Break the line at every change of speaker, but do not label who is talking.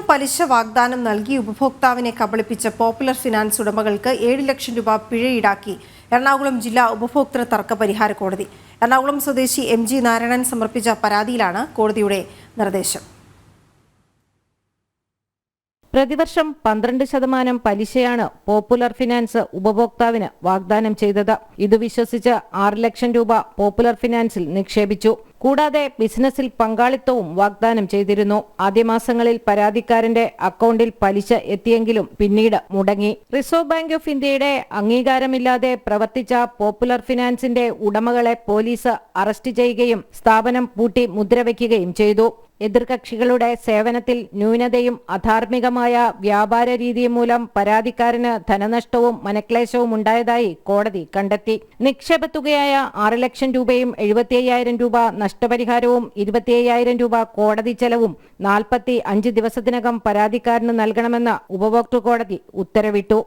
പലിശ വാഗ്ദാനം നൽകി ഉപഭോക്താവിനെ കബളിപ്പിച്ച പോപ്പുലർ ഫിനാൻസ് ഉടമകൾക്ക് 7 ലക്ഷം രൂപ പിഴ ഈടാക്കി എറണാകുളം ജില്ലാ ഉപഭോക്തൃ തർക്ക പരിഹാര കോടതി. എറണാകുളം സ്വദേശി MG നാരായണൻ സമർപ്പിച്ച പരാതിയിലാണ് കോടതിയുടെ നിർദ്ദേശം.
പ്രതിവർഷം 12% പലിശയാണ് പോപ്പുലർ ഫിനാൻസ് ഉപഭോക്താവിന് വാഗ്ദാനം ചെയ്തത്. ഇത് വിശ്വസിച്ച് 6 ലക്ഷം രൂപ പോപ്പുലർ ഫിനാൻസിൽ നിക്ഷേപിച്ചു. കൂടാതെ ബിസിനസ്സിൽ പങ്കാളിത്തവും വാഗ്ദാനം ചെയ്തിരുന്നു. ആദ്യ മാസങ്ങളിൽ പരാതിക്കാരന്റെ അക്കൗണ്ടിൽ പലിശ എത്തിയെങ്കിലും പിന്നീട് മുടങ്ങി. റിസർവ് ബാങ്ക് ഓഫ് ഇന്ത്യയുടെ അംഗീകാരമില്ലാതെ പ്രവർത്തിച്ച പോപ്പുലർ ഫിനാൻസിന്റെ ഉടമകളെ പോലീസ് അറസ്റ്റ് ചെയ്യുകയും സ്ഥാപനം പൂട്ടി മുദ്രവയ്ക്കുകയും ചെയ്തു. എതിർകക്ഷികളുടെ സേവനത്തിൽ ന്യൂനതയും അധാർമികമായ വ്യാപാര രീതിയും മൂലം പരാതിക്കാരന് ധനനഷ്ടവും മനക്ലേശവും ഉണ്ടായതായി കോടതി കണ്ടെത്തി. നിക്ഷേപത്തുകയായ 6 ലക്ഷം രൂപയും 75,000 രൂപ നഷ്ടപരിഹാരവും 25,000 രൂപ കോടതി ചെലവും 45 ദിവസത്തിനകം പരാതിക്കാരന് നൽകണമെന്ന് ഉപഭോക്തൃ കോടതി ഉത്തരവിട്ടു.